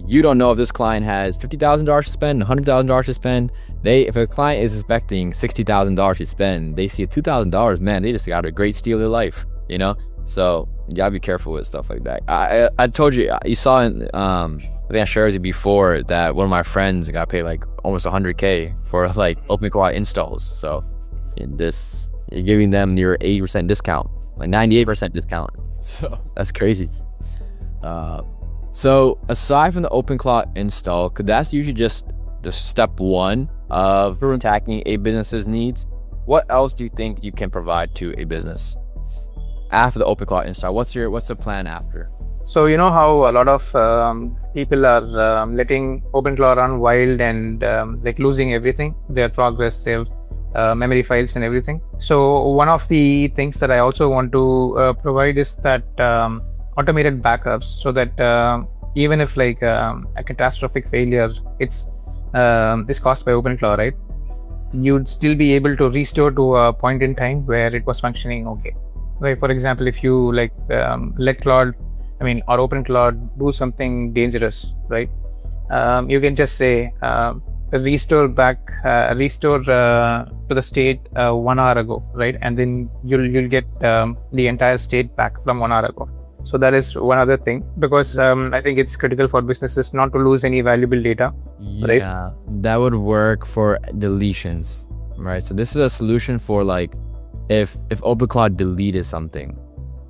you don't know if this client has $50,000 to spend, $100,000 to spend. If a client is expecting $60,000 to spend, they see $2,000, man, they just got a great steal of their life, you know? So you gotta be careful with stuff like that. I told you, you saw in, I think I shared with you before that one of my friends got paid like almost 100K for like OpenClaw installs. So you're giving them near 80% discount, like 98% discount. So that's crazy. So aside from the OpenClaw install, because that's usually just the step one of attacking a business's needs, what else do you think you can provide to a business after the OpenClaw install? What's the plan after? So you know how a lot of people are letting OpenClaw run wild and like losing everything, their progress, their memory files and everything. So one of the things that I also want to provide is that automated backups, so that even if like a catastrophic failure it's caused by OpenClaw, right, you'd still be able to restore to a point in time where it was functioning okay. Right, for example, if you like let Claude, or OpenClaw do something dangerous, right? You can just say restore to the state 1 hour ago, right? And then you'll get the entire state back from 1 hour ago. So that is one other thing, because I think it's critical for businesses not to lose any valuable data. Right? Yeah, that would work for deletions, right? So this is a solution for like if OpenClaw deleted something,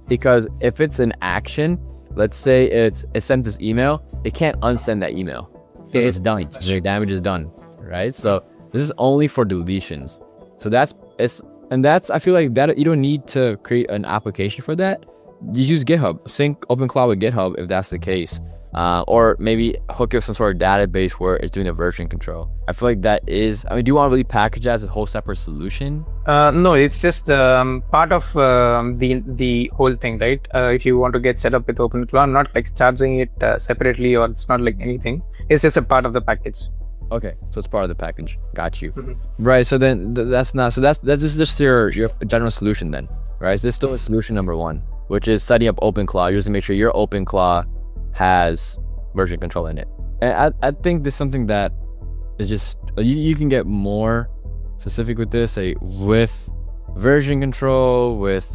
because if it's an action, let's say it sent this email, it can't unsend that email. It's done. The damage is done, right? So this is only for deletions. So I feel like that you don't need to create an application for that. You use GitHub, sync OpenClaw with GitHub if that's the case, or maybe hook up some sort of database where it's doing a version control. I feel like that is. Do you want to really package that as a whole separate solution? No, it's just part of the whole thing, right? If you want to get set up with OpenClaw, not like charging it separately, or it's not like anything. It's just a part of the package. Okay, so it's part of the package. Got you. Right. So then this is just your general solution then, right? So this is still solution number one, which is setting up OpenClaw just to make sure your OpenClaw has version control in it. And I think this is something that is just, you can get more specific with this, with version control, with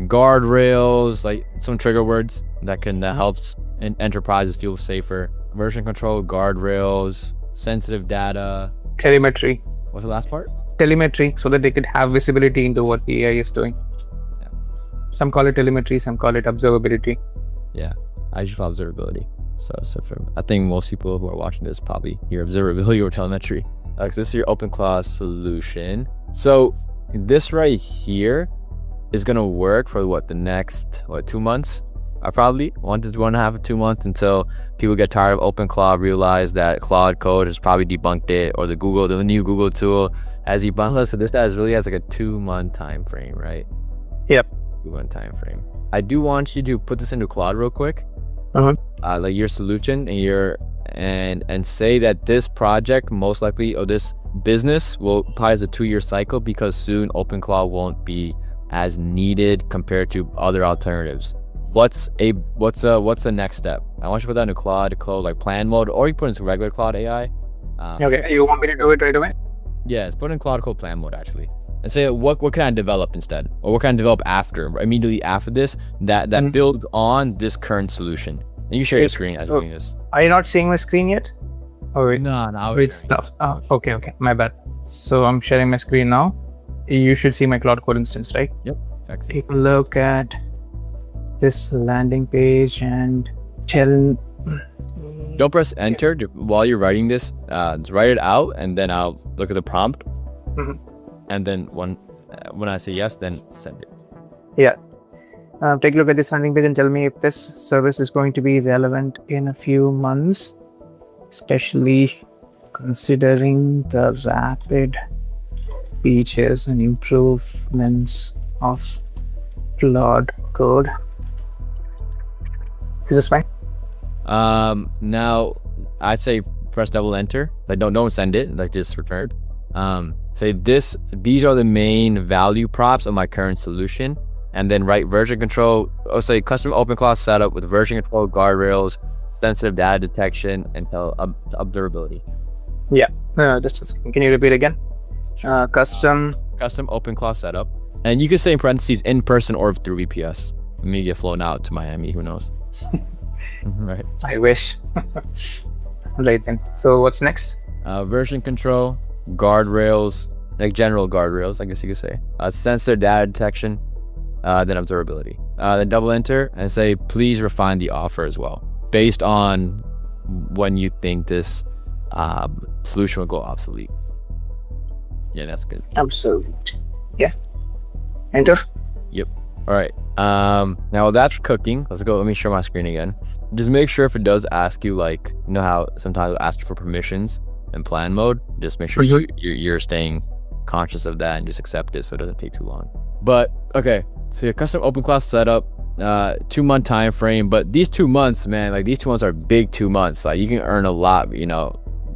guardrails, like some trigger words that can helps enterprises feel safer. Version control, guardrails, sensitive data. Telemetry. What's the last part? Telemetry, so that they could have visibility into what the AI is doing. Some call it telemetry, some call it observability. Yeah, I usually call observability. So I think most people who are watching this probably hear observability or telemetry. This is your OpenClaw solution. So this right here is gonna work for the next 2 months? I probably 1.5 to 2 months until people get tired of OpenClaw, realize that Claude Code has probably debunked it, or the new Google tool has debunked it. So this really has like a 2-month time frame, right? Yep. 2-month time frame. I do want you to put this into Claude real quick, like your solution and say that this project most likely, or this business will probably has a 2-year cycle, because soon OpenClaw won't be as needed compared to other alternatives. What's the next step? I want you to put that into Claude like plan mode, or you put it into regular Claude AI. Okay, you want me to do it right away? Yeah, it's put in Claude Code plan mode actually, and say what can I develop instead, or what can I develop immediately after this that builds on this current solution. And you share your screen as doing this. Are you not seeing my screen yet? Oh wait, no. Wait, stuff. Oh, okay, my bad. So I'm sharing my screen now. You should see my Claude Code instance, right? Yep. Excellent. Take a look at this landing page and tell. Don't press enter while you're writing this. Just write it out, and then I'll look at the prompt. And then when I say yes, then send it. Yeah. Take a look at this landing page and tell me if this service is going to be relevant in a few months, especially considering the rapid features and improvements of Claude Code. Is this fine? Now I'd say press double enter. Like don't send it. Like just return. Say these are the main value props of my current solution, and then write version control. Say custom OpenClaw setup with version control, guardrails, sensitive data detection, and observability. Yeah. Just a second. Can you repeat again? Custom Open cloud setup. And you can say in parentheses in person or through VPS. Me get flown out to Miami, who knows? Right. I wish. Right then. So what's next? Version control, guardrails, like general guardrails, I guess you could say. Sensor data detection, then observability. Then double enter and say, please refine the offer as well, based on when you think this solution will go obsolete. Yeah, that's good. Absolute. Yeah. Enter. Yep. All right. Now that's cooking. Let's go. Let me share my screen again. Just make sure if it does ask you, like, you know how sometimes it'll ask you for permissions in plan mode. Just make sure you're staying conscious of that and just accept it so it doesn't take too long. But okay, so your custom open class setup, 2-month time frame. But these 2 months, man, like these 2 months are big 2 months. Like you can earn a lot, you know,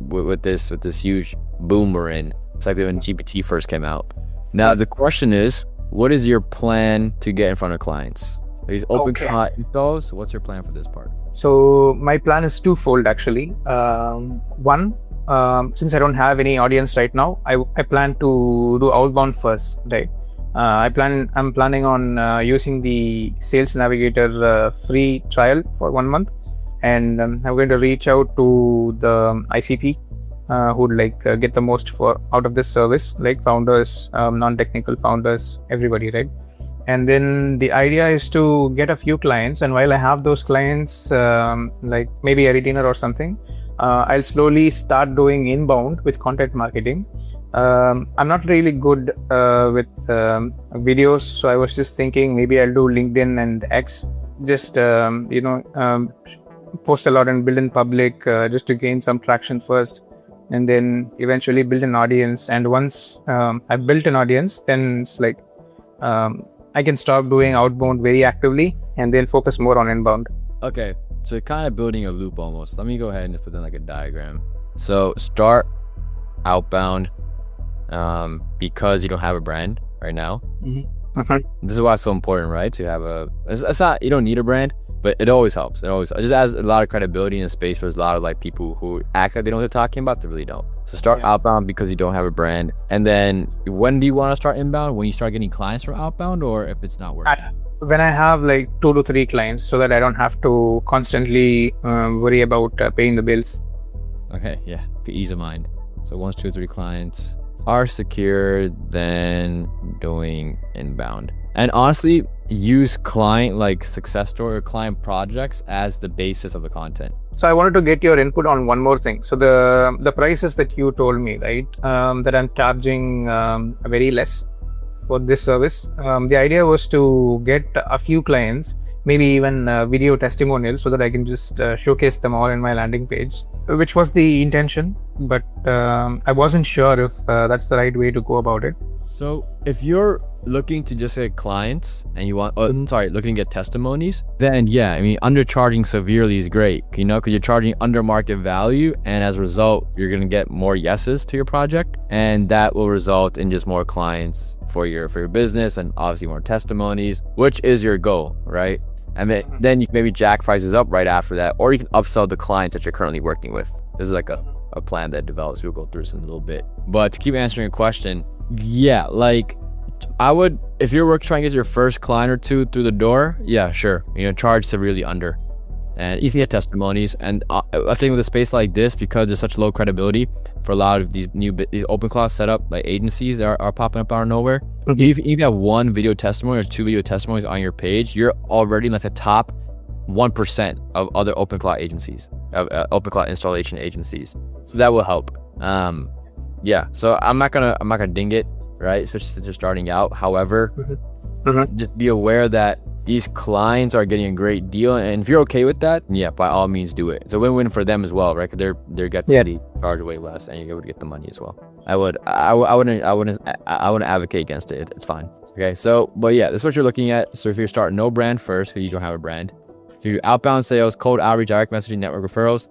with this huge boom we're in. It's like when GPT first came out. Now the question is, what is your plan to get in front of clients? These open cloud installs, what's your plan for this part? So my plan is twofold actually. One, since I don't have any audience right now, I plan to do outbound first, right? I'm planning on using the Sales Navigator free trial for 1 month, and I'm going to reach out to the ICP who'd like get the most out of this service, like founders, non-technical founders, everybody, right? And then the idea is to get a few clients, and while I have those clients, like maybe a retainer or something, I'll slowly start doing inbound with content marketing. I'm not really good with videos, so I was just thinking maybe I'll do LinkedIn and X, just post a lot and build in public, just to gain some traction first, and then eventually build an audience. And once I've built an audience, then it's like I can stop doing outbound very actively and then focus more on inbound. Okay, so kind of building a loop almost. Let me go ahead and put in like a diagram. So start outbound because you don't have a brand right now. This is why it's so important, right? To have it's not, you don't need a brand, but it always helps. It just adds a lot of credibility in a space where there's a lot of like people who act like they know what they're talking about, they really don't. So start outbound because you don't have a brand. And then when do you want to start inbound? When you start getting clients from outbound, or if it's not working? When I have like 2 to 3 clients, so that I don't have to constantly worry about paying the bills. Okay, yeah, ease of mind. So once 2 or 3 clients are secured, then doing inbound. And honestly, use client like success story or client projects as the basis of the content. So I wanted to get your input on one more thing. So the prices that you told me, right, that I'm charging very less for this service. The idea was to get a few clients, maybe even video testimonials, so that I can just showcase them all in my landing page, which was the intention, but I wasn't sure if that's the right way to go about it. So if you're looking to just get clients and you want, looking to get testimonies, then yeah, I mean, undercharging severely is great, you know, because you're charging under market value, and as a result, you're going to get more yeses to your project, and that will result in just more clients for your business, and obviously more testimonies, which is your goal, right? And then you can maybe jack prices up right after that, or you can upsell the clients that you're currently working with. This is like a plan that develops. We'll go through this in a little bit. But to keep answering your question, yeah, like I would, if you're trying to get your first client or 2 through the door, yeah, sure, you know, charge severely under, and you can get testimonies. And I think with a space like this, because there's such low credibility for a lot of these open cloud setup like agencies that are popping up out of nowhere. If you have 1 video testimony or 2 video testimonies on your page, you're already like the top 1% of other open cloud agencies, open cloud installation agencies. So that will help. Yeah, so I'm not gonna ding it, right? Especially since you're starting out. However, just be aware that these clients are getting a great deal, and if you're okay with that, yeah, by all means do it. It's a win-win for them as well, right? Because they're getting charged way less, and you're able to get the money as well. I wouldn't advocate against it. It's fine. Okay, so but yeah, this is what you're looking at. So if you start no brand first, because you don't have a brand, if you do outbound sales, cold outreach, direct messaging, network referrals,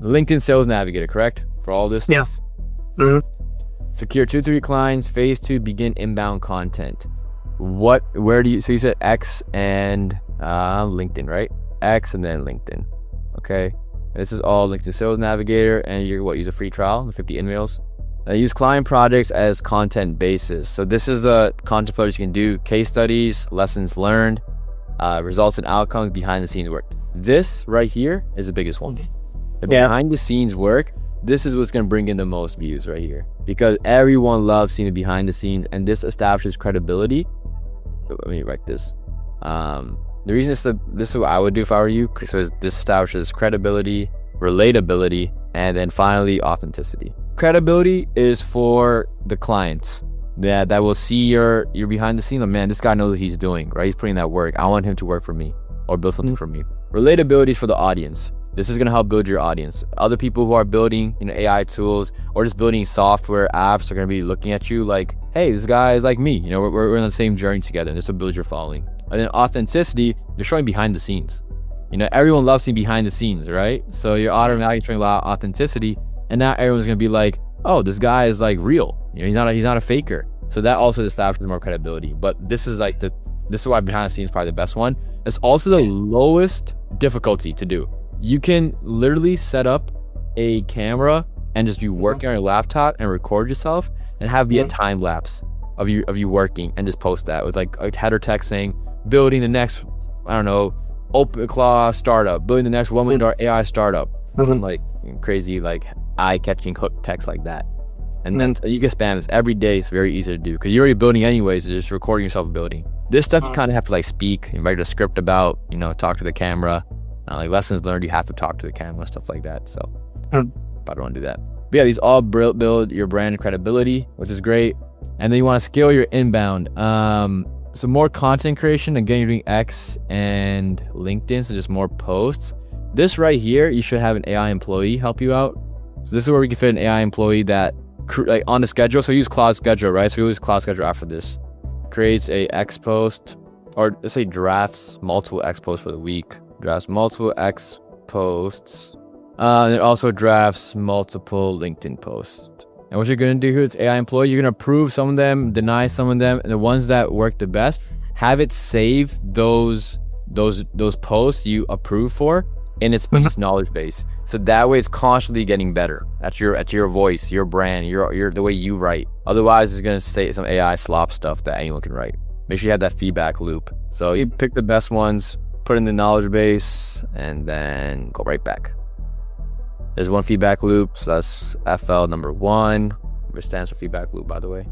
LinkedIn Sales Navigator, correct? For all this stuff. Secure 2 to 3 clients. Phase 2, begin inbound content. So you said X and LinkedIn, right? X and then LinkedIn. Okay, this is all linked to Sales Navigator, and you use a free trial, the 50 InMails. Use client projects as content bases. So this is the content flows you can do: case studies, lessons learned, results and outcomes, behind the scenes work. This right here is the biggest one. The behind the scenes work, this is what's going to bring in the most views right here, because everyone loves seeing the behind the scenes, and this establishes credibility. Let me write this. The reason this is what I would do if I were you. So this establishes credibility, relatability, and then finally authenticity. Credibility is for the clients that will see your behind the scenes. Like, man, this guy knows what he's doing, right? He's putting that work. I want him to work for me or build something for me. Relatability is for the audience. This is going to help build your audience. Other people who are building, AI tools or just building software apps are going to be looking at you like, hey, this guy is like me. We're on the same journey together, and this will build your following. And then authenticity, you're showing behind the scenes. Everyone loves seeing behind the scenes, right? So you're automatically showing a lot of authenticity, and now everyone's going to be like, oh, this guy is like real. He's not a faker. So that also establishes more credibility. But this is why behind the scenes is probably the best one. It's also the lowest difficulty to do. You can literally set up a camera and just be working on your laptop and record yourself and have be a time lapse of you working, and just post that with like a header text saying, building the next, I don't know, OpenClaw startup, building the next $1 million AI startup. Like crazy, like eye-catching hook text like that. And then you can spam this every day. It's very easy to do because you're already building anyways. You're just recording yourself building. This stuff you kind of have to like speak and write a script about, talk to the camera. Like lessons learned, you have to talk to the camera, stuff like that. So I don't want to do that. But yeah, these all build your brand credibility, which is great. And then you want to scale your inbound. So more content creation. Again, you're doing X and LinkedIn, so just more posts. This right here, you should have an AI employee help you out. So this is where we can fit an AI employee that like on the schedule. So use Cloud Schedule, right? So we use Cloud Schedule after this. Creates a X post, or let's say drafts multiple X posts for the week. Drafts multiple X posts. And it also drafts multiple LinkedIn posts. And what you're going to do here is AI employee, you're going to approve some of them, deny some of them, and the ones that work the best, have it save those posts you approve for in its knowledge base. So that way it's constantly getting better at your voice, your brand, your the way you write. Otherwise it's going to say some AI slop stuff that anyone can write. Make sure you have that feedback loop. So you pick the best ones, put in the knowledge base, and then go right back. There's one feedback loop, so that's FL number 1, which stands for feedback loop, by the way.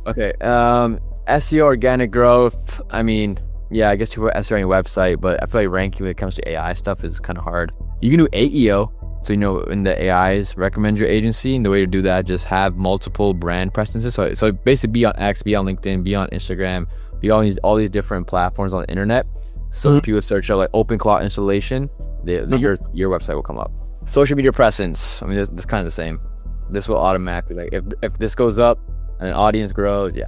Okay, SEO organic growth. I mean, yeah, I guess you put SEO on your website, but I feel like ranking when it comes to AI stuff is kind of hard. You can do AEO, so when the AIs recommend your agency, and the way to do that, just have multiple brand presences. So basically, be on X, be on LinkedIn, be on Instagram, be on all these different platforms on the internet. So if people search out like OpenClaw installation, your website will come up. Social media presence. I mean, it's kind of the same. This will automatically, like, if this goes up and an audience grows, yeah.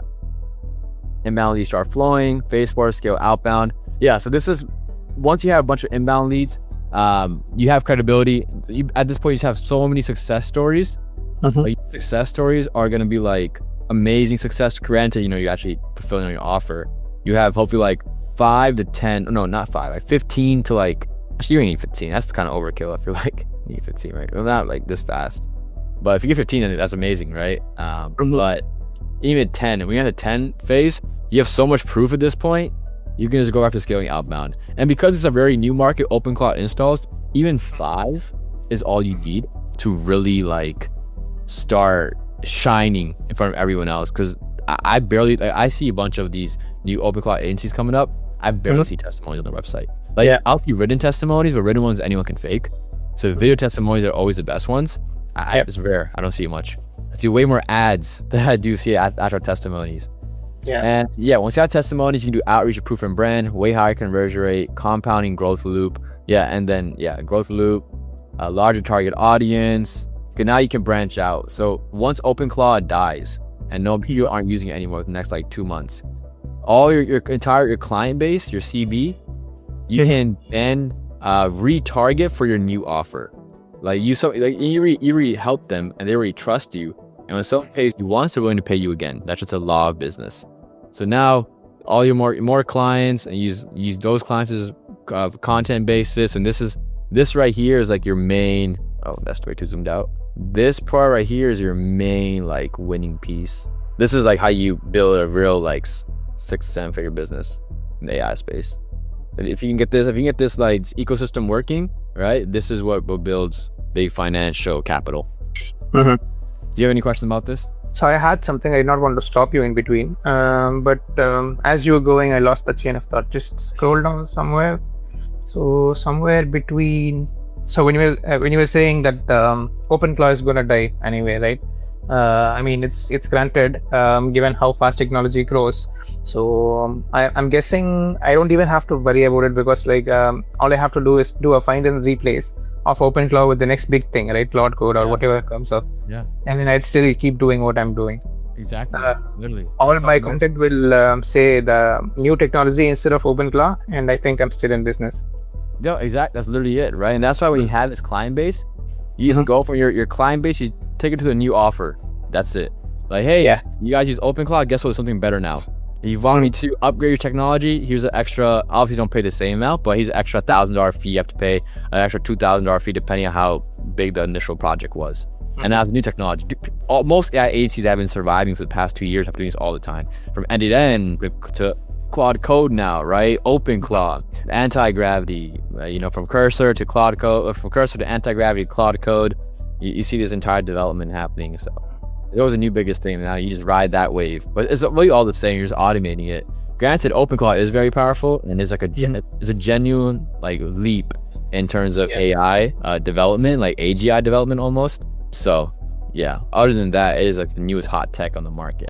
Inbound leads start flowing. Phase 4, scale outbound. Yeah, so this is, once you have a bunch of inbound leads, you have credibility. At this point, you just have so many success stories. Like, success stories are going to be like amazing success. Granted, you're actually fulfilling on your offer. You have hopefully like 5 to 10, no, not 5, like 15 to like, actually you don't need 15. That's kind of overkill. I feel like you need 15, right? Well, not like this fast. But if you get 15, then that's amazing, right? But even 10, and when you're at the 10 phase, you have so much proof at this point, you can just go after scaling outbound. And because it's a very new market, OpenClaw installs, even 5 is all you need to really like start shining in front of everyone else. Because I see a bunch of these new OpenClaw agencies coming up. I barely see testimonials on their website. Like, I'll see written testimonies, but written ones anyone can fake. So video testimonials are always the best ones. It's rare. I don't see much. I see way more ads than I do see actual testimonies. And once you have testimonies, you can do outreach, proof and brand, way higher conversion rate, compounding growth loop. And then growth loop, a larger target audience. Okay, now you can branch out. So once OpenClaw dies and no people aren't using it anymore in the next like 2 months, all your entire client base, your CB, you can then retarget for your new offer. Like you already help them and they already trust you. And when someone pays you once, they're willing to pay you again. That's just a law of business. So now all your more clients, and use those clients as content basis. And this is This right here is like your main, oh, that's way too zoomed out. This part right here is your main like winning piece. This is like how you build a real like 6-7 figure business in the AI space. If you can get this like ecosystem working, right? This is what builds big financial capital. Mm-hmm. Do you have any questions about this? So I had something. I did not want to stop you in between, but as you were going, I lost the chain of thought. Just scroll down somewhere. So somewhere between. So when you were saying that OpenClaw is gonna die anyway, right? I mean, it's granted, given how fast technology grows. So I'm guessing I don't even have to worry about it, because like all I have to do is do a find and replace of OpenClaw with the next big thing, right? Claude Code or whatever comes up. Yeah. And then I'd still keep doing what I'm doing. Exactly. Literally. All my content will say the new technology instead of OpenClaw, and I think I'm still in business. No, exactly. That's literally it, right? And that's why when you have this client base, you just go from your client base, you take it to a new offer. That's it. Like, hey, you guys use OpenClaw. Guess what? It's something better now. If you want me to upgrade your technology, here's an extra. Obviously, don't pay the same amount, but here's an extra $1,000 fee you have to pay, an extra $2,000 fee depending on how big the initial project was. And now the new technology, most AI agencies have been surviving for the past 2 years. Have doing this all the time, from end to end to Claude Code now, right? OpenClaw, anti-gravity, from Cursor to Claude Code, from Cursor to anti-gravity, Claude Code. You see this entire development happening. So it was a new biggest thing. Now you just ride that wave, but it's really all the same. You're just automating it. Granted, OpenClaw is very powerful and is like is a genuine like leap in terms of AI development, like AGI development almost. So yeah, other than that, it is like the newest hot tech on the market.